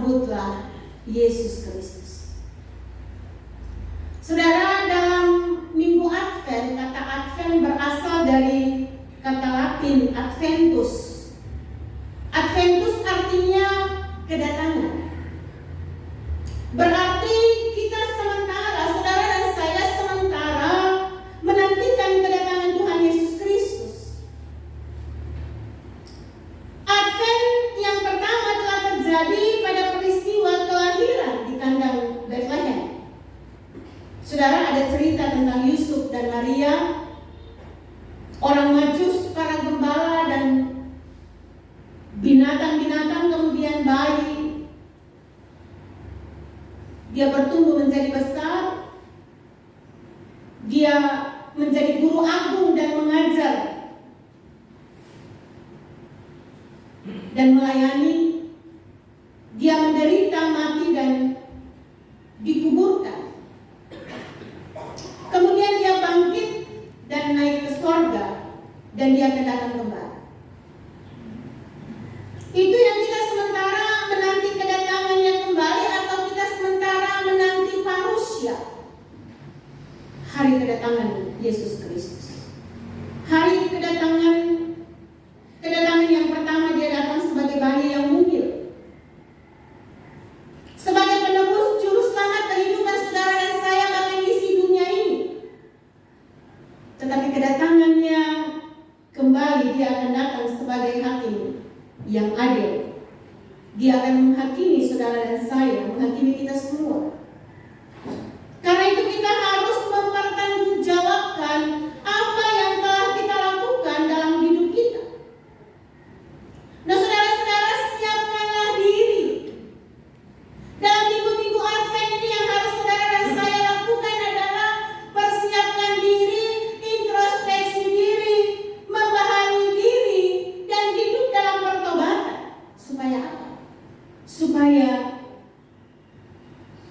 sambutlah Yesus Kristus. Saudara, dalam Minggu Advent, kata Advent berasal dari kata Latin Adventus. Adventus artinya kedatangan. Berarti kita sementara, saudara dan saya sementara menantikan kedatangan Tuhan Yesus Kristus. Advent yang pertama telah terjadi pada peristiwa kelahiran di kandang Bethlehem. Saudara, ada cerita tentang Yusuf dan Maria, orang Majus, para gembala dan binatang-binatang, kemudian bayi. Dia bertumbuh menjadi besar. Dia menjadi guru agung dan mengajar dan melayani. Dia menderita, mati, dan dikuburkan. Kemudian dia bangkit dan naik ke sorga, dan dia akan datang kembali. Itu yang kita sementara menanti kedatangannya kembali, atau kita sementara menanti parusia, hari kedatangan Yesus Kristus. Hari kedatangan yang pertama, dia datang sebagai bayi yang mungil, sebagai penebus juru selamat kehidupan saudara dan saya, bahkan isi dunia ini. Tetapi kedatangannya kembali, dia akan datang sebagai hakim yang adil. Dia akan menghakimi saudara dan saya, menghakimi kita semua. Karena itu kita harus mempertanggungjawabkan apa yang telah kita lakukan dalam hidup kita. Nah, saudara-saudara, siapkanlah diri. Dalam minggu-minggu Advent ini yang harus saudara dan saya lakukan adalah persiapkan diri, introspeksi diri, membaharui diri, dan hidup dalam pertobatan. Supaya apa? Supaya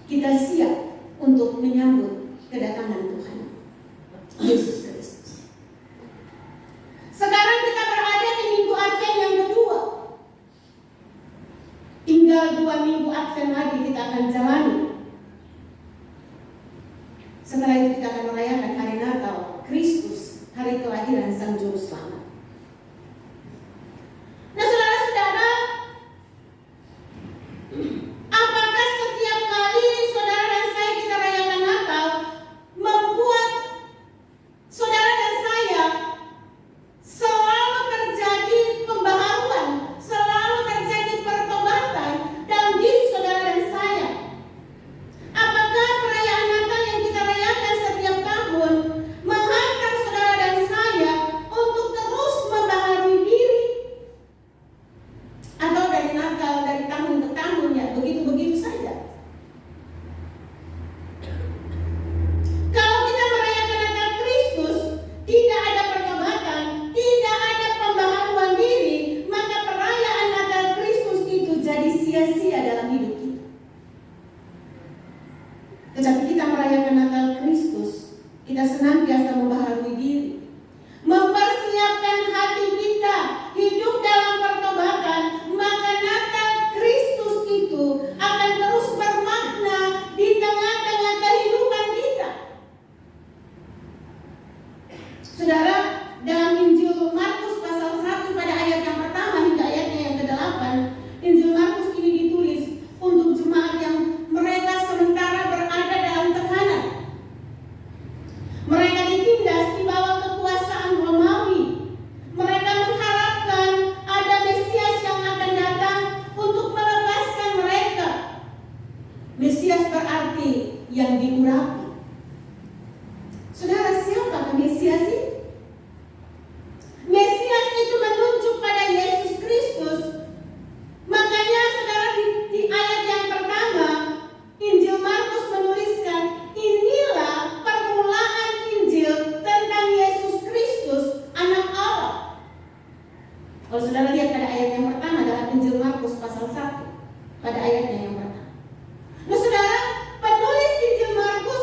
kita siap untuk menyambut kedatangan Tuhan Yesus Kristus. Sekarang kita berada di minggu Advent yang kedua. Tinggal 2 minggu Advent lagi kita akan jalani. Setelah itu kita akan merayakan hari Natal Kristus, hari kelahiran Sang Juru Selamat. Nah, saudara-saudara, apakah setiap kali saudara dan saya kita rayakan Natal membuat saudara dan saya selalu terjadi pembaharuan, selalu terjadi pertobatan dalam diri saudara dan saya? Apakah perayaan Natal yang kita rayakan setiap tahun menghantar saudara dan saya untuk terus membaharui diri? Atau dari Natal, dari tahun ke tahun, ya begitu-begitu saja? Kalau kita merayakan Natal Kristus, tidak ada pertobatan, tidak ada pembaharuan diri, maka perayaan Natal Kristus itu jadi sia-sia dalam hidup kita. Tetapi kita merayakan Natal Kristus, kita senantiasa membaharui diri, mempersiapkan hati kita hidup dalam pertobatan, maka Natal Kristus itu akan terus bermakna di tengah-tengah kehidupan kita. Saudara, dalam Injil Markus pasal 1 pada ayat yang pertama hingga ayatnya yang ke-8, Injil Markus ini ditulis untuk jemaat yang mereka sementara berada dalam tekanan. Mereka ditindas di bawah kekuasaan Romawi. Mereka mengharapkan ada Mesias yang akan datang untuk melepaskan mereka. Mesias berarti yang diurapi. Saudara, siapa Mesias itu? Mesias itu menunjuk pada Yesus Kristus. Makanya saudara, di ayat yang pertama Injil Markus menuliskan, inilah permulaan Injil tentang Yesus Kristus, Anak Allah. Kalau saudara lihat pada ayat yang pertama dalam Injil Markus pasal 1, pada ayatnya yang pertama. Nah, saudara, penulis Injil Markus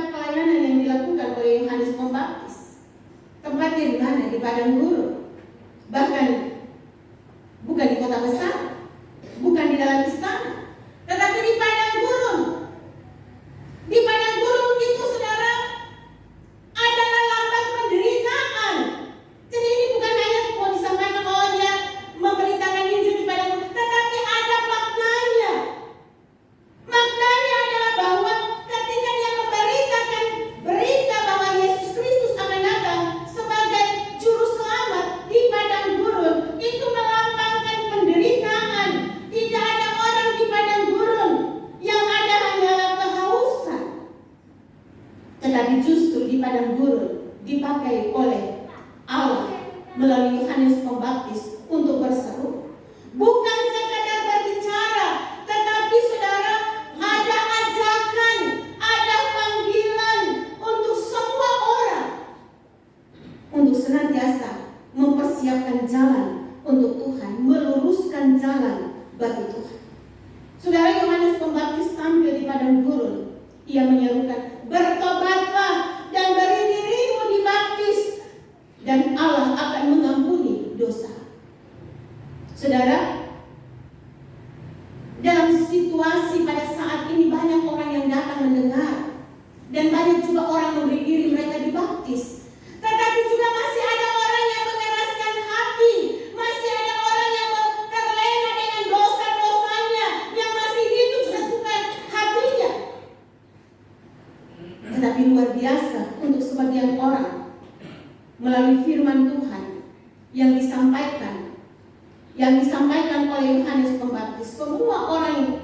tempat pelayanan yang dilakukan oleh Yohanes Pembaptis. Tempatnya di mana? Di padang gurun. Bahkan bukan di kota besar, bukan di dalam istana, tetapi di padang gurun. Di padang gurun itu, saudara, adalah lambang penderitaan. Jadi ini bukan hanya mau disampaikan bahwa dia memberitakan Injil di padang gurun, tetapi ada maknanya. Maknanya adalah bahwa ketika dia memberitakan berita bahwa Yesus Kristus akan datang sebagai juru selamat di padang gurun, itu melambangkan penderitaan. Tidak ada orang di padang gurun, yang ada hanyalah kehausan. Tetapi justru di padang gurun dipakai oleh Allah melalui Yohanes Pembaptis untuk berseru. Bukan sekadar berbicara, tetapi saudara, ada ajakan, ada panggilan untuk semua orang untuk senantiasa mempersiapkan jalan untuk Tuhan, meluruskan jalan bagi Tuhan. Saudara, Yohanes Pembaptis tampil di padang gurun. Ia menyerukan, bertobatlah dan beri dirimu dibaptis, dan Allah akan mengampuni dosa. Saudara, dalam situasi pada saat ini banyak orang yang datang mendengar, dan banyak juga orang memberi diri mereka dibaptis. Tetapi juga masih ada orang yang mengeraskan hati, masih ada orang yang terlena dengan dosa-dosanya, yang masih hidup sesuka hatinya. Tetapi luar biasa untuk sebagian orang, melalui firman Tuhan yang disampaikan oleh Yohanes Pembaptis, semua orang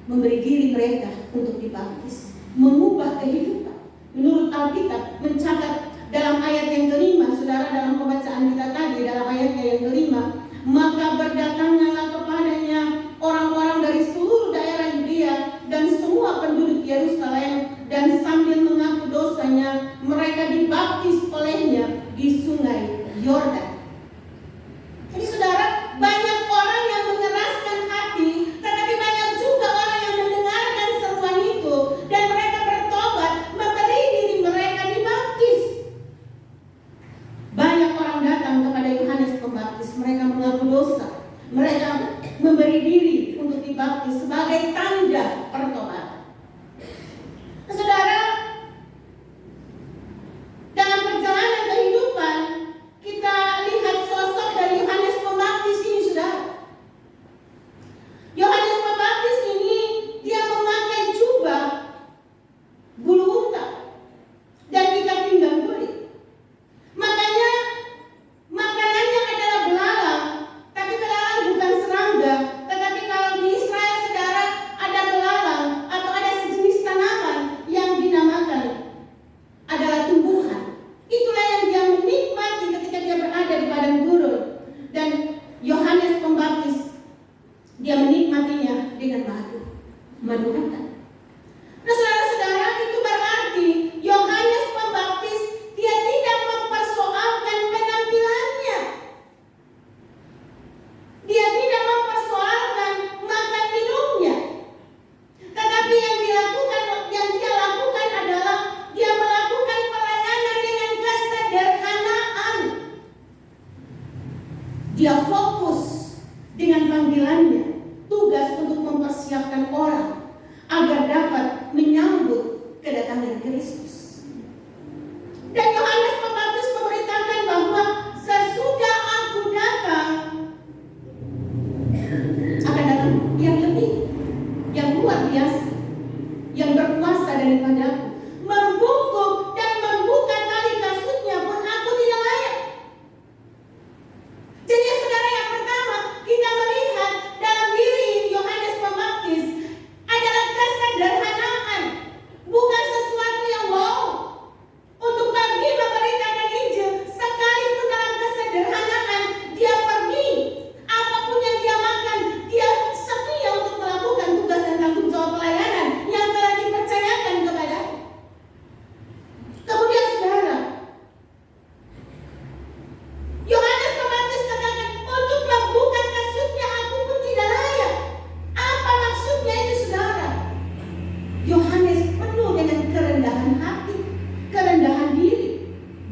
memberi diri mereka untuk dibaptis, mengubah kehidupan. Menurut Alkitab mencatat dalam ayat yang kelima, saudara, dalam pembacaan kita tadi, dalam ayatnya yang kelima, maka berdatanglah kepadanya orang-orang dari seluruh daerah Yudea dan semua penduduk Yerusalem, dan sambil mengaku dosanya, mereka dibaptis olehnya di sungai Yordan. Jadi saudara, banyak orang yang mengeraskan hati, tetapi banyak juga orang yang mendengarkan seruan itu, dan mereka bertobat, memberi diri mereka dibaptis. Banyak orang datang kepada Yohanes Pembaptis, mereka mengaku dosa, mereka memberi diri untuk dibaptis sebagai tanda pertobatan. Saudara, dalam perjalanan kehidupan kita lihat sosok dari Yohanes Pembaptis ini, saudara. Yohanes Pembaptis ini dia memakai jubah bulu unta dan ikat pinggang kulit. Makanya makanannya adalah belalang, tapi belalang bukan serangga. Tetapi kalau di Israel, saudara, ada belalang atau ada sejenis tanaman yang dinamakan adalah tumbuhan. Itulah yang dia menikmati ketika dia berada di padang gurun. Dan Yohanes Pembaptis, dia menikmatinya dengan madu hutan. Nah, saudara-saudara, itu berarti Yohanes Pembaptis dia tidak mempersoalkan penampilannya. Dia tidak mempersoalkan makan minumnya. Tetapi yang dia lakukan adalah dia melakukan pelayanan dengan kesederhanaan. Dia fokus dengan panggilannya, tugas untuk mempersiapkan orang agar dapat menyambut kedatangan Kristus. Dan Yohanes Pembaptis memberitakan bahwa sesudah aku datang, akan datang yang lebih, yang luar biasa, yang berkuasa daripadaku, membungkuk dan membuka tali kasutnya pun aku tidak layak. Jadi saudara, yang pertama kita melihat dalam diri Yohanes Pembaptis adalah kesederhanaan, bukan sesuatu yang wow. Untuk pergi memberitakan Injil, sekalipun dalam kesederhanaan, dia pergi. Apapun yang dia makan, dia setia untuk melakukan tugas dan tanggung jawab pelayanan yang telah dipercayakan kepada kerendahan hati, kerendahan diri.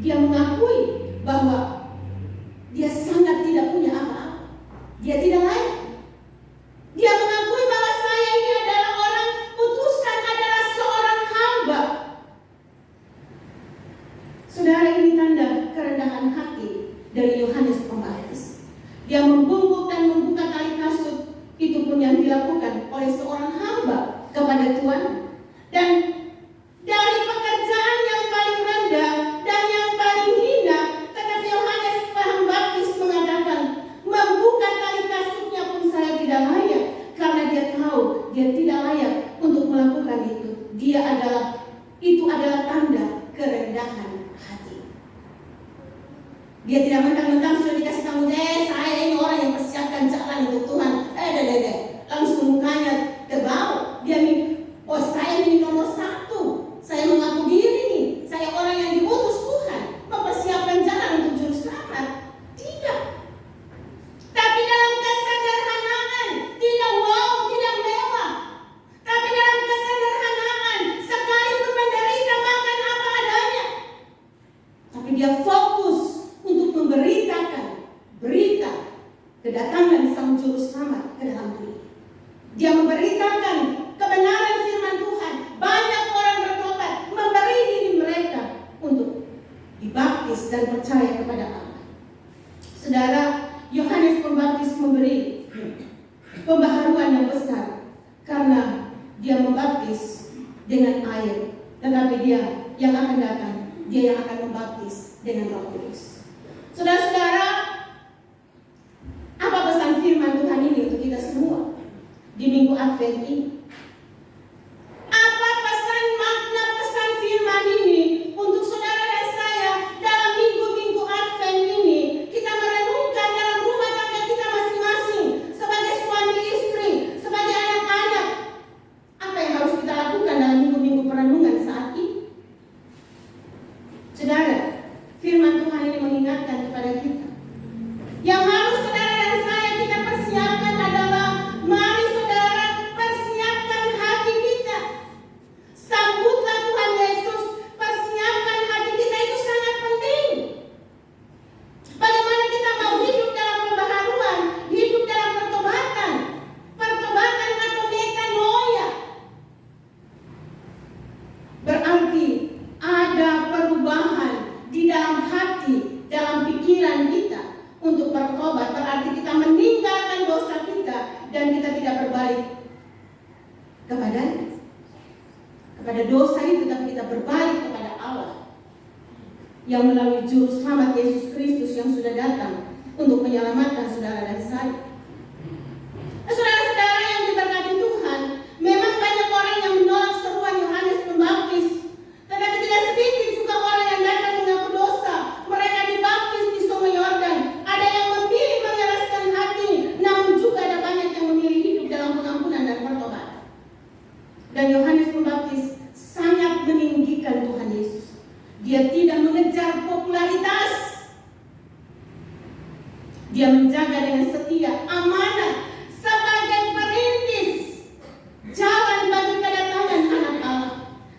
Dia mengakui bahwa dia sangat tidak punya apa-apa. Dia tidak layak. Dia mengakui bahwa saya ini adalah orang utusan, adalah seorang hamba. Saudara, ini tanda kerendahan hati dari Yohanes Pembaptis. Dia membungkuk dan membuka tali kasut. Itu pun yang dilakukan oleh seorang hamba kepada Tuhan. Dan dari pekerjaan yang paling rendah dan yang paling hina, tetapi Yohanes Pembaptis mengatakan, membuka tali kasutnya pun saya tidak layak, karena dia tahu dia tidak layak untuk melakukan itu. Itu adalah tanda kerendahan hati. Dia tidak mentang-mentang sudah dikasih tanggung jawab, saya ini orang yang persiapkan jalan untuk Tuhan. Langsung mukanya terbau. Dia saya ini nomor 1. Saya mengaku diri nih, saya orang yang diutus Tuhan, mempersiapkan jalan untuk juru selamat. Tidak. Tapi dalam kesederhanaan, tidak wow, tidak mewah. Tapi dalam kesederhanaan, sekalipun menderita makan apa adanya. Tapi dia fokus untuk memberitakan berita kedatangan Sang Juru Selamat ke dalam dunia. Dia memberitakan kebenaran firman Tuhan. Banyak orang bertobat, memberi diri mereka untuk dibaptis dan percaya kepada Allah. Saudara, Yohanes Pembaptis memberi pembaharuan yang besar karena dia membaptis dengan air, tetapi dia yang akan datang, dia yang akan membaptis dengan Roh Kudus. Saudara-saudara, apa pesan firman Tuhan ini untuk kita semua di minggu Advent ini? Apa pesan, makna pesan firman ini untuk saudara dan saya dalam minggu-minggu Advent ini? Kita merenungkan dalam rumah tangga kita masing-masing, sebagai suami istri, sebagai anak-anak. Apa yang harus kita lakukan dalam minggu-minggu perenungan saat ini? Saudara, firman Tuhan ini mengingatkan kepada kita. Yang harus saudara dan saya kita persiapkan adalah, mari saudara persiapkan hati kita. Sambutlah Tuhan Yesus, persiapkan hati kita, itu sangat penting. Bagaimana kita mau hidup dalam pembaharuan, hidup dalam pertobatan atau metanoia. Berarti ada perubahan di dalam hati, dalam pikiran kita untuk bertobat. Berarti kita meninggalkan dosa kita dan kita tidak berbalik kepada dosa itu, tapi kita berbalik kepada Allah yang melalui Juru Selamat Yesus Kristus yang sudah datang untuk menyelamatkan saudara dan saya. Saudara-saudara yang diberkati Tuhan, memang banyak orang yang menolak seruan Yohanes Pembaptis, tetapi tidak sedikit juga orang yang datang mengaku dosa. Mereka dibaptis di Sungai Yordan. Ada yang memilih mengeraskan hati, namun juga ada banyak yang memilih hidup dalam pengampunan dan pertobatan. Dan Yohanes Pembaptis sangat meninggikan Tuhan Yesus. Dia tidak mengejar popularitas. Dia menjaga dengan setia, amanah, sebagai perintis jalan bagi kedatangan anak Allah.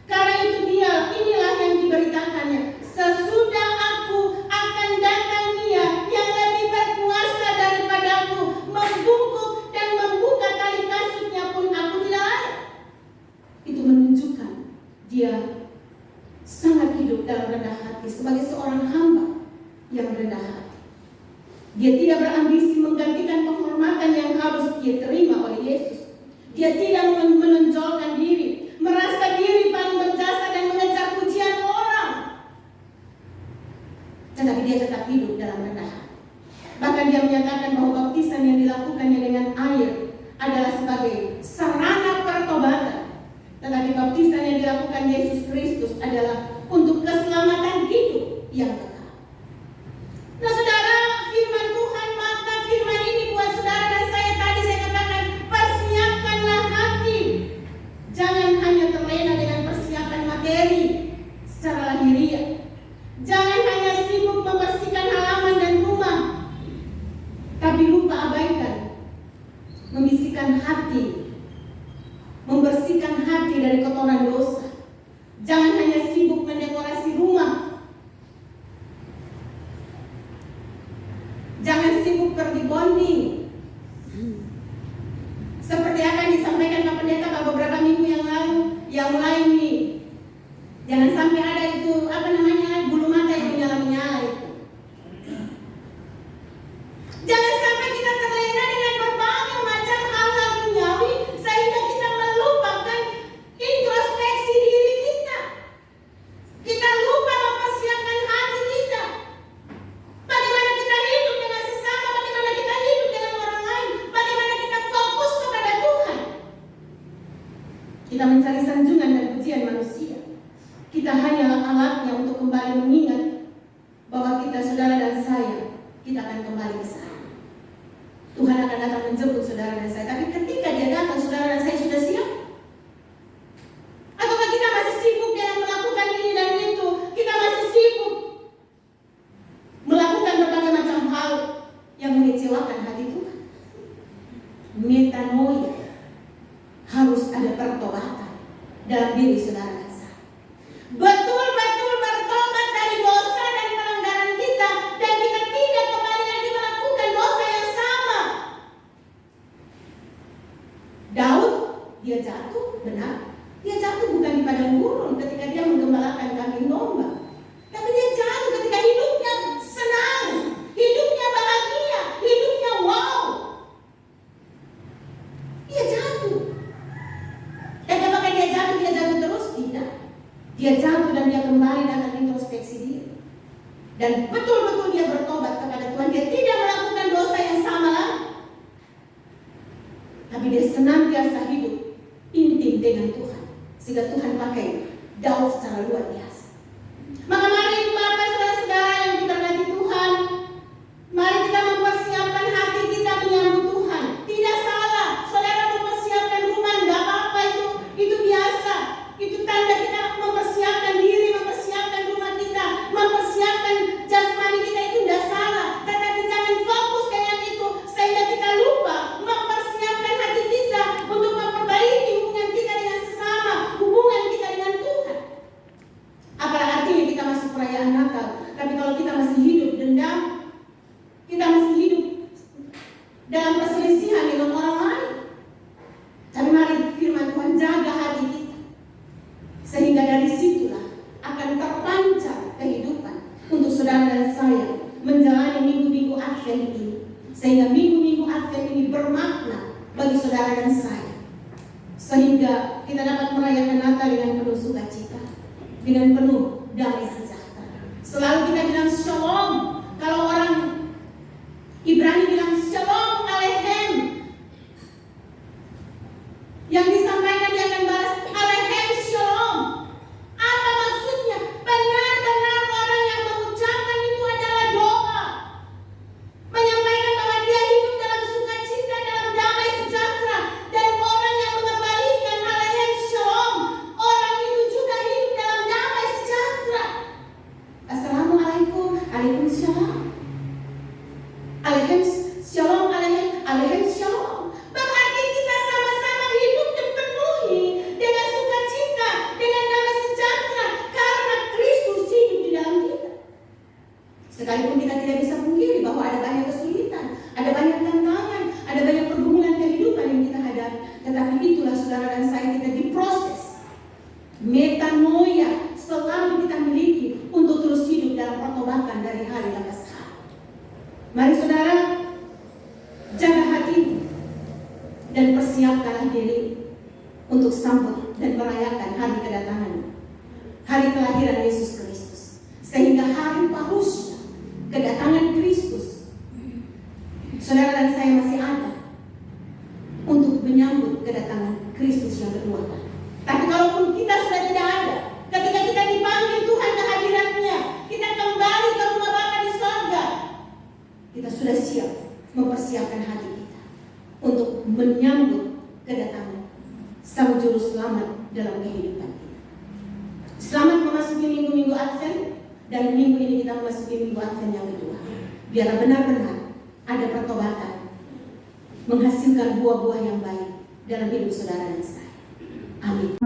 Karena itu inilah yang diberitakannya. Sesudah aku akan datang Dia yang lebih berkuasa daripadaku, membungkuk dan membuka tali kasutnya pun aku tidak layak. Itu menunjukkan dia sangat hidup dalam rendah hati sebagai seorang hamba yang rendah hati. Dia tidak berambisi menggantikan penghormatan yang harus dia terima oleh Yesus. Dia tidak menonjolkan diri, merasa diri paling berjasa dan mengejar pujian orang. Tetapi dia tetap hidup dalam rendah hati. Bahkan dia menyatakan bahwa baptisan yang dilakukannya dengan air adalah sebagai sarana pertobatan. Tetapi baptisan yang dilakukan Yesus Kristus adalah untuk keselamatan hidup yang kekal. Nah saudara, firman Tuhan, makna firman ini buat saudara dan saya, tadi saya katakan, persiapkanlah hati. Jangan hanya terlena dengan persiapan materi secara lahiriah. Jangan hanya sibuk membersihkan halaman dan rumah, tapi lupa abaikan membersihkan hati dari kotoran dosa. Jangan hanya Jangan sampai ada itu bulu mata yang menyala-menyala itu. Jangan sampai kita terlena dengan berbagai macam hal-hal duniawi sehingga kita melupakan introspeksi diri kita. Kita lupa mempersiapkan hati kita. Bagaimana kita hidup dengan sesama, bagaimana kita hidup dengan orang lain, bagaimana kita fokus kepada Tuhan. Kita mencari sanjungan dan pujian manusia. Kita hanyalah alatnya untuk kembali mengingat bahwa kita, saudara dan saya, kita akan kembali ke sana. Tuhan akan datang menjemput saudara dan saya. Tapi ketika Dia datang, saudara dan saya sudah siap? Ataukah kita masih sibuk dengan melakukan ini dan itu? Kita masih sibuk melakukan berbagai macam hal yang mengecewakan hati Tuhan. Metanoia, harus ada pertobatan dalam diri saudara dan saya. Betul-betul bertobat dari dosa dan pelanggaran kita, dan kita tidak kembali lagi melakukan dosa yang sama. Daud, dia jatuh, benar. Dia jatuh bukan di padang gurun ketika dia menggembalakan kambing domba, tapi dia jatuh ketika hidupnya senang, hidupnya bahagia, hidupnya wow. Dia jatuh. Dan apakah dia jatuh terus? Tidak. Dia jatuh dan dia kembali datang introspeksi diri. Dan betul-betul dia bertobat kepada Tuhan. Dia tidak melakukan dosa yang sama lagi. Tapi dia senantiasa hidup intim dengan Tuhan. Sehingga Tuhan pakai Daud secara luar biasa. Maka mari Bapak, saudara-saudara yang diberkati Tuhan, mari kita mempersiapkan hati kita menyambut Tuhan. Tidak salah, saudara mempersiapkan rumah, tidak apa-apa, itu biasa. Itu tanda kita mempersiapkan diri, mempersiapkan rumah kita, mempersiapkan jasmani kita, itu tidak salah. Tetapi jangan fokus dengan itu sehingga kita lupa mempersiapkan hati kita untuk memperbaiki hubungan kita dengan sesama, hubungan kita dengan Tuhan. Apa artinya kita masih perayaan Natal, tapi kalau kita masih hidup dendam, kita masih hidup dalam perselisihan dengan orang lain. Tapi mari firman Tuhan jaga hati kita, sehingga dari situlah akan terpancar kehidupan untuk saudara dan saya menjalani minggu-minggu Advent ini, sehingga minggu-minggu Advent ini bermakna bagi saudara dan saya, sehingga kita dapat merayakan Natal dengan penuh sukacita, dengan penuh damai sejahtera. Selalu kita bilang Shalom. Kalau orang Ibrani bilang Shalom Aleichem, yang disampaikan dia akan balas Aleichem Shalom. Apa maksudnya? Benar-benar orang yang mengucapkan itu adalah doa, menyampaikan bahwa dia hidup dalam sukacita, dalam damai sejahtera. Dan orang yang mengembalikan Aleichem Shalom, orang itu juga hidup dalam damai sejahtera. Assalamualaikum, Waalaikumsalam. Aleichem Shalom, Aleichem Shalom. Berarti kita sama-sama hidup dipenuhi dengan sukacita, dengan damai sejahtera, karena Kristus hidup di dalam kita. Sekalipun kita tidak bisa pungkiri bahwa ada banyak kesulitan, ada banyak tantangan, ada banyak pergumulan kehidupan yang kita hadapi, tetapi itulah saudara dan saya, kita diproses. Metanoia selalu kita miliki untuk terus hidup dalam pertobatan dari hari ke hari. Mari saudara, jaga hati dan persiapkanlah diri untuk sambut dan merayakan hari kedatangan, hari kelahiran Yesus Kristus, sehingga hari pausnya, kedatangan Kristus, saudara dan saya masih ada untuk menyambut kedatangan Kristus yang kedua kali. Tapi kalaupun kita sudah tidak ada, ketika kita dipanggil Tuhan ke hadiratnya, kita kembali ke rumah Bapa di sorga, kita sudah siap mempersiapkan hati kita untuk menyambut kedatangan Sang Juru Selamat dalam kehidupan kita. Selamat memasuki minggu-minggu Advent, dan minggu ini kita memasuki minggu Advent yang kedua. Biarlah benar-benar ada pertobatan, menghasilkan buah-buah yang baik dalam hidup saudara dan saya. Amin.